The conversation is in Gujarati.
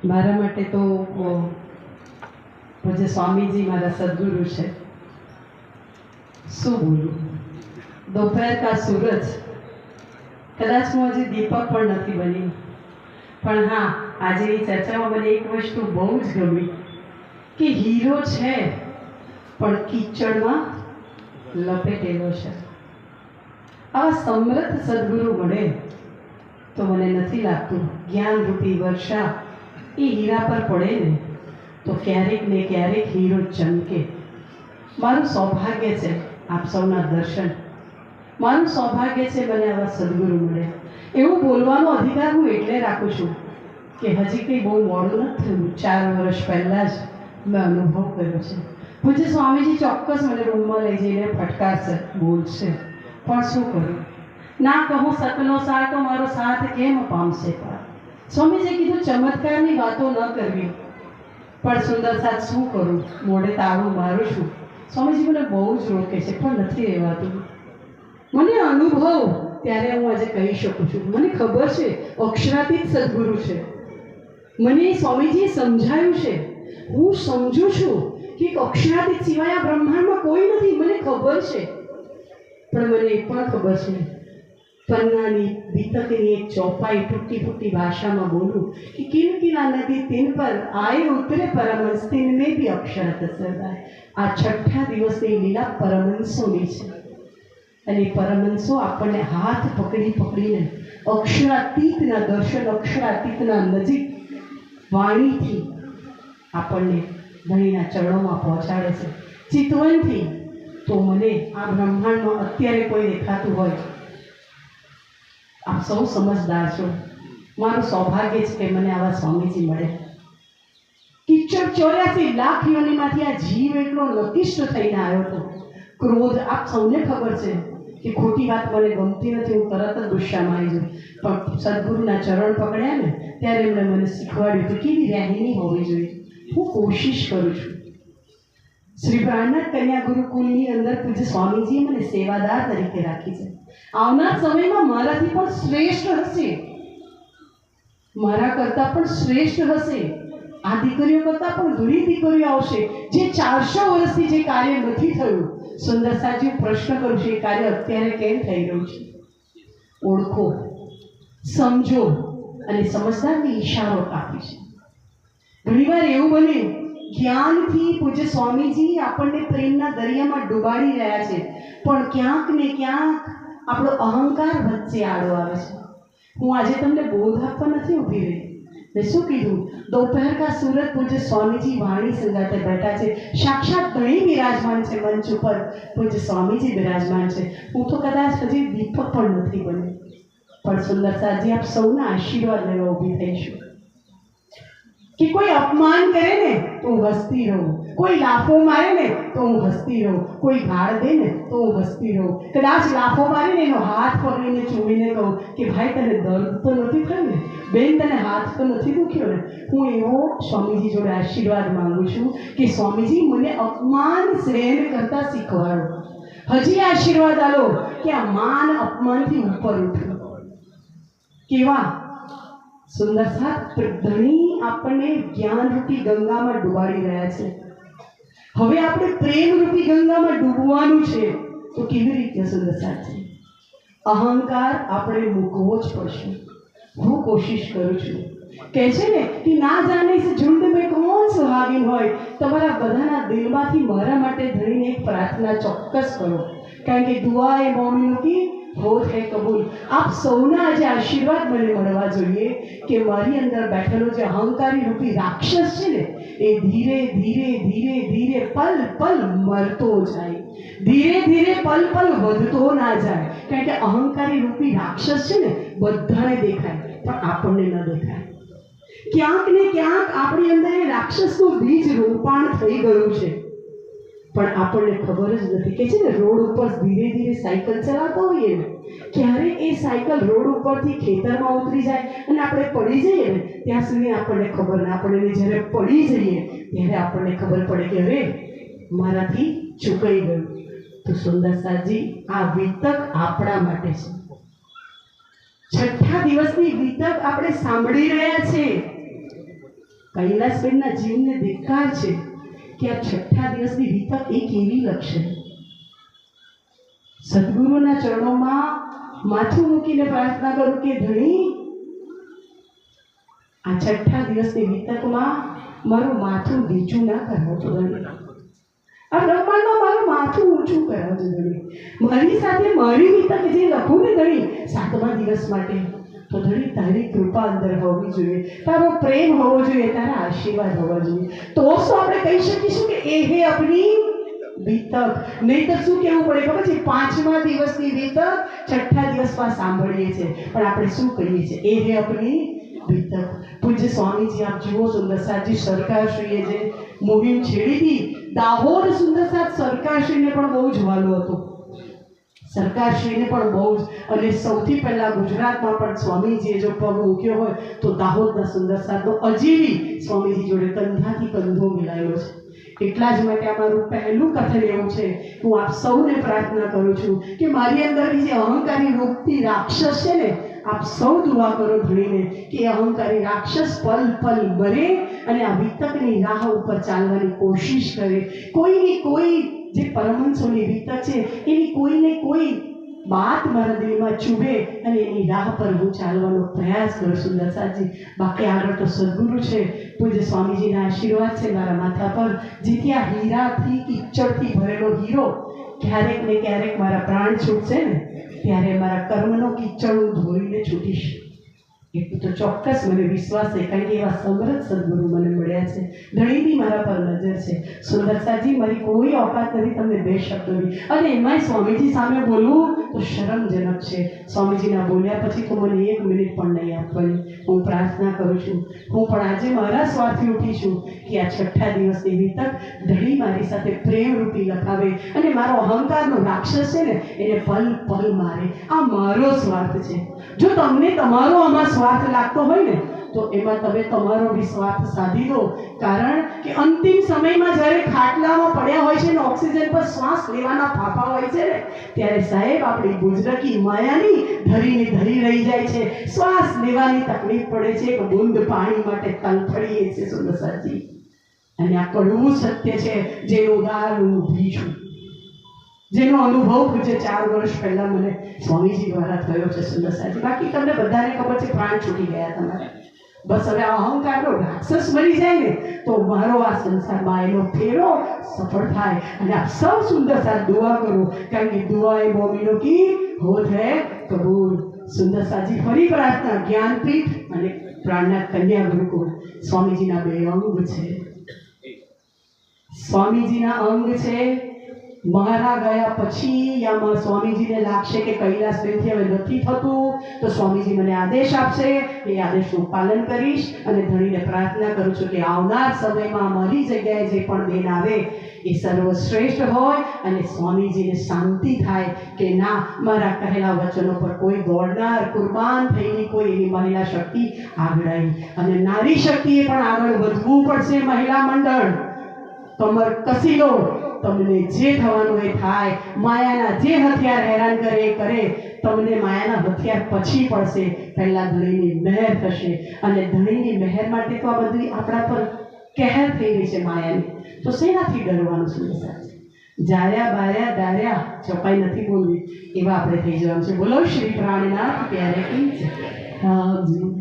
મારા માટે તો પૂજ્ય સ્વામીજી મારા સદગુરુ છે. શું બોલું? दोपहर का सूरज કદાચ હું હજી દીપક પણ નથી બની, પણ હા, આજની ચર્ચામાં મને એક વસ્તુ બહુ જ ગમી કે હીરો છે પણ કીચડમાં લપેટેલો છે. આવા સમૃદ્ધ સદગુરુ મળે તો મને નથી લાગતું જ્ઞાનરૂપી વર્ષા એ હીરા પર પડે ને તો ક્યારેક ને ક્યારેક હીરો ચમકે. મારું સૌભાગ્ય છે આપ સૌના દર્શન, મારું સૌભાગ્ય છે મને આવા સદગુરુ મળ્યા. એવું બોલવાનો અધિકાર હું એટલે રાખું છું કે હજી કંઈ બહુ મોડું નથી થયું. 4 વર્ષ પહેલાં જ મેં અનુભવ કર્યો છે. પૂજ્ય સ્વામીજી ચોક્કસ મને રૂમમાં લઈ જઈને ફટકારશે, બોલશે, પણ શું કરું? ના કહું સકલો સાર તો મારો સાથ કેમ પામશે પાર. સ્વામીજીએ કીધું ચમત્કારની વાતો ન કરવી, પણ સુંદર સાથ શું કરું? મોઢે તાળું મારું છું. સ્વામીજી મને બહુ જ રોકે છે પણ નથી રહેવાતું. મને અનુભવ ત્યારે હું આજે કહી શકું છું. મને ખબર છે અક્ષરાતીત સદગુરુ છે. મને સ્વામીજીએ સમજાયું છે, હું સમજું છું કે અક્ષરાતીત સિવાય આ બ્રહ્માંડમાં કોઈ નથી. મને ખબર છે, પણ મને એ પણ ખબર છે પન્નાની બીતકની એક ચોપાઈ ટૂટી ફૂટી ભાષામાં બોલું કે કિલકિલા નદી તીન પર આए उतरे परमहंस तीन में भी अक्षरत सरदाय. આ 6ઠા દિવસની લીલા પરમહંસોની છે અને પરમહંસો આપણને હાથ પકડી પકડીને અક્ષરાતીતના દર્શન, અક્ષરાતીતના નજીક વાણીથી આપણને ધણીના ચરણોમાં પહોંચાડે છે, ચિતવનથી. તો મને આ બ્રહ્માંડમાં અત્યારે કોઈ દેખાતું હોય, આપ સૌ સમજદાર છો, મારું સૌભાગ્ય છે કે મને આવા સ્વામીજી મળે. કિચડ 84 લાખ યોનિમાંથી આ જીવ એટલો લકિષ્ટ થઈને આવ્યો હતો. ક્રોધ આપ સૌને ખબર છે કે ખોટી વાત મને ગમતી નથી, હું તરત જ ગુસ્સામાં આવી જાઉં. પણ સદગુરુના ચરણ પકડ્યા ને ત્યારે એમણે મને શીખવાડ્યું કે કેવી રહેણી હોવી જોઈએ. હું કોશિશ કરું છું. શ્રી પ્રાણનાથ કન્યા ગુરુકુલની અંદર પૂજ્ય સ્વામીજીએ મને સેવાદાર તરીકે રાખી છે. આવનાર સમયમાં મારાથી પણ શ્રેષ્ઠ હશે, મારા કરતાં પણ શ્રેષ્ઠ હશે. આ દીકરીઓ કરતાં પણ ઘણી દીકરીઓ આવશે જે 400 વર્ષથી જે કાર્ય નથી થયું. સુંદર સાજી પ્રશ્ન કરું છું, એ કાર્ય અત્યારે કેમ થઈ રહ્યું છે? ઓળખો, સમજો અને સમજદારને ઈશારો આપી છે. ઘણીવાર એવું બને જ્ઞાનથી પૂજ્ય સ્વામીજી આપણને પ્રેમના દરિયામાં ડૂબાડી રહ્યા છે, પણ ક્યાંક ને ક્યાંક આપણો અહંકાર વચ્ચે આડો આવે છે. હું આજે તમને બોધ આપવા નથી ઊભી રહી. મેં શું કીધું? दोपहर का सूरज पूज्य स्वामीजी वाणी संगाते बैठा છે. સાક્ષાત ધણી બિરાજમાન છે મંચ ઉપર, પૂજ્ય સ્વામીજી બિરાજમાન છે. હું તો કદાચ હજી દીપક પણ નથી બની, પણ સુંદર સાજી આપ સૌના આશીર્વાદ લેવા ઊભી થઈશું. કે કોઈ અપમાન કરે ને તો હું હસતી રહું, કોઈ લાફો મારે ને તો હું હસતી રહું, કોઈ ગાળ દે ને તો હું હસતી રહું. કદાચ લાફો મારે ને એનો હાથ પકડીને ચૂમીને કહું કે ભાઈ તને દર્દ તો નથી થયું ને, બેન તને હાથ તો નથી દુખ્યો ને. હું એવો સ્વામીજી જોડે આશીર્વાદ માંગુ છું કે સ્વામીજી મને અપમાન શ્રેણ કરતા શીખવાડો. હજી આશીર્વાદ આલો કે આ માન અપમાનથી ઉપર ઉઠો. કેવા સુંદર સાથ ધણી આપણને જ્ઞાનરૂપી ગંગામાં ડૂબાડી રહ્યા છે. હવે આપણે પ્રેમરૂપી ગંગામાં ડૂબવાનું છે. તો કેવી રીતે સુંદર સાથ છે? અહંકાર આપણે મૂકવો જ પડશે. હું કોશિશ કરું છું. કહે છે ને કે ના જાને છે ઝુંડ મેં કોણ સુહાગીન હોય. તમારા બધાના દિલમાંથી મારા માટે ધણીને એક પ્રાર્થના ચોક્કસ કરો, કારણ કે દુઆ એ મોમિનો કી હોત હે કબૂલ. આપ સૌના આજે આશીર્વાદ મને મળવા જોઈએ કે મારી અંદર બેઠેલો જે અહંકારી રૂપી રાક્ષસ છે ને એ ધીરે ધીરે ધીરે ધીરે પલ પલ મરતો જાય, ધીરે ધીરે પલ પલ વધતો ના જાય. કારણ કે અહંકારી રૂપી રાક્ષસ છે ને બધાને દેખાય પણ આપણને ન દેખાય. ક્યાંક ને ક્યાંક આપણી અંદર એ રાક્ષસનું બીજ રોપાણ થઈ ગયું છે, પણ આપણને ખબર જ નથી. કે છે ને રોડ ઉપર ધીરે ધીરે સાયકલ ચલાવતા હોઈએ ને, ક્યારે એ સાયકલ રોડ ઉપરથી ખેતરમાં ઉતરી જાય અને આપણે પડી જઈએ ને ત્યાં સુધી આપણને ખબર ના પડે. જ્યારે પડી જઈએ ત્યારે આપણને ખબર પડે કે અરે મારાથી ચૂકાઈ ગયું. તો સુંદર સાજી આ વિતક આપણા માટે છે. 6ઠા દિવસની વિતક આપણે સાંભળી રહ્યા છે. કૈલાસબેનના જીવને ધિક્કાર છે કે આ છઠ્ઠા દિવસની વિતક એ કેવી લખશે. સદગુરુના ચરણોમાં માથું મૂકીને પ્રાર્થના કરું કે ધણી, આ છઠ્ઠા દિવસની વિતકમાં મારું માથું નીચું ના કરાવજો ધણી. આ બ્રહ્માંડમાં મારું માથું ઊંચું કરાવજો ધણી. મારી સાથે મારી વિતક જે લખું ને ધણી 7મા દિવસ માટે, તો ધણી તારી કૃપા અંદર હોવી જોઈએ, તારો પ્રેમ હોવો જોઈએ, તારા આશીર્વાદ હોવા જોઈએ. તો શું આપણે કહી શકીશું કે એ હે આપણી વિતક. નહીતર શું કહેવું પડે ખબર છે? 5મા દિવસની વિતક છઠ્ઠા દિવસમાં સાંભળીએ છીએ, પણ આપણે શું કહીએ છીએ? એ હે આપણી વિતક. પૂજ્ય સ્વામીજી આપ જુઓ, સુંદરસાજી સરકારશ્રીએ જે મુહિમ છેડી હતી, દાહોદ સુંદરસાજ સરકારશ્રીને પણ બહુ જ વાલો હતો. સરકારશ્રીને પણ બહુ જ, અને સૌથી પહેલા ગુજરાતમાં પણ સ્વામીજીએ જો પગ મૂક્યો હોય તો દાહોદના સુંદરસાજનો અજીવી સ્વામીજી જોડે કંધાથી કંધો મિલાયો છે. એટલા જ માટે અમારું પહેલું કથન એવું છે, હું આપ સૌને પ્રાર્થના કરું છું કે મારી અંદરની જે અહંકારી રૂપથી રાક્ષસ છે ને, આપ સૌ દુઆ કરો ધણીને કે અહંકારી રાક્ષસ પલ પલ મરે અને આ વિતકની રાહ ઉપર ચાલવાની કોશિશ કરે. કોઈની કોઈ જે પરમહંસોની વિતક છે એની કોઈને કોઈ વાત મારા દિલમાં ચૂભે અને એની રાહ પર હું ચાલવાનો પ્રયાસ કરું સુંદરસાજી. બાકી આગળ તો સદગુરુ છે, પૂજ્ય સ્વામીજીના આશીર્વાદ છે મારા માથા પર, જેથી આ હીરાથી કિચ્ચડથી ભરેલો હીરો ક્યારેક ને ક્યારેક મારા પ્રાણ છૂટશે ને, ત્યારે મારા કર્મનો કિચ્ચડ હું ધોઈને છૂટીશ. એટલું તો ચોક્કસ મને વિશ્વાસ છે, કારણ કે એવા સમૃદ્ધ સદગુરુ મને મળ્યા છે. ધણીની મારા પર નજર છે. સુંદરસાજી, મારી કોઈ ઓકાત નથી તમને 2 શબ્દોની, અને એમાંય સ્વામીજી સામે બોલવું તો શરમજનક છે. સ્વામીજીના બોલ્યા પછી તો મને 1 મિનિટ પણ નહીં આપવાની. હું પ્રાર્થના કરું છું, હું પણ આજે મારા સ્વાર્થી ઉઠી છું કે આ છઠ્ઠા દિવસની વિતક ધણી મારી સાથે પ્રેમરૂપી લખાવે અને મારો અહંકારનો રાક્ષસ છે ને એને પલ પલ મારે. આ મારો સ્વાર્થ છે. જો તમને તમારો આમાં સ્વાર્થ લાગતો હોય ને તો એમાં તમે તમારો બી સ્વાર્થ સાધી દો. કારણ કે અંતિમ સમયમાં જ્યારે ખાટલામાં પડ્યા હોય છે ને ઓક્સિજન પર શ્વાસ લેવાના ફાફા હોય છે ને, ત્યારે સાહેબ આપણી બુજરકી માયાની ધરીને ધરી રહી જાય છે. શ્વાસ લેવાની તકલીફ પડે છે, એક બૂંદ પાણી માટે તલફડીએ છે સુંદરસાજી. અને આ કડવું સત્ય છે જેનું ઉદાહરણ હું ઊભી છું, જેનો અનુભવ પૂજ્ય 4 વર્ષ પહેલા મને સ્વામીજી દ્વારા થયો છે સુંદરસાજી. બાકી તમને બધાને ખબર છે પ્રાણ છૂટી ગયા તમારે. બસ હવે આ અહંકારનો રાક્ષસ મરી જાય ને તો મારો આ સંસારમાં એનો ફેરો સફળ થાય. અને આપ સૌ સુંદરસાજ દુઆ કરો, કારણ કે દુઆ એ મોમિનો કી હોત હૈ કબૂલ. સુંદરસાજી ફરી પ્રાર્થના, જ્ઞાનપીઠ અને પ્રાણનાથ કન્યા ગુરુકુળ સ્વામીજીના 2 અંગ છે. સ્વામીજીના અંગ છે. મારા ગયા પછી યા સ્વામીજીને લાગશે કે કૈલાસબેનથી હવે નથી થતું, તો સ્વામીજી મને આદેશ આપશે, એ આદેશનું પાલન કરીશ. અને ધણીને પ્રાર્થના કરું છું કે આવનાર સમયમાં મારી જગ્યાએ જે પણ બેન આવે એ સર્વશ્રેષ્ઠ હોય અને સ્વામીજીને શાંતિ થાય કે ના, મારા કહેલા વચનો પર કોઈ દોડનાર, કુરબાન થઈને કોઈ એવી મહિલા શક્તિ આગળ આવી. અને નારી શક્તિએ પણ આગળ વધવું પડશે. મહિલા મંડળ કમર કસી લો, તમને જે થવાનું એ થાય. માયાના જે હથિયાર હેરાન કરે એ કરે, તમને માયાના હથિયાર પછી પડશે. પહેલા ધણીની મહેર થશે, અને ધણીની મહેર માટે તો આ બધી આપણા પર કહેર થઈ રહી છે માયાની. તો શેનાથી ડરવાનું છે? જાર્યા બાર્યા દાર્યા ચોપાઈ નથી બોલવી, એવા આપણે થઈ જવાનું છે. બોલો શ્રી પ્રાણનાથ પ્યારે કી જય.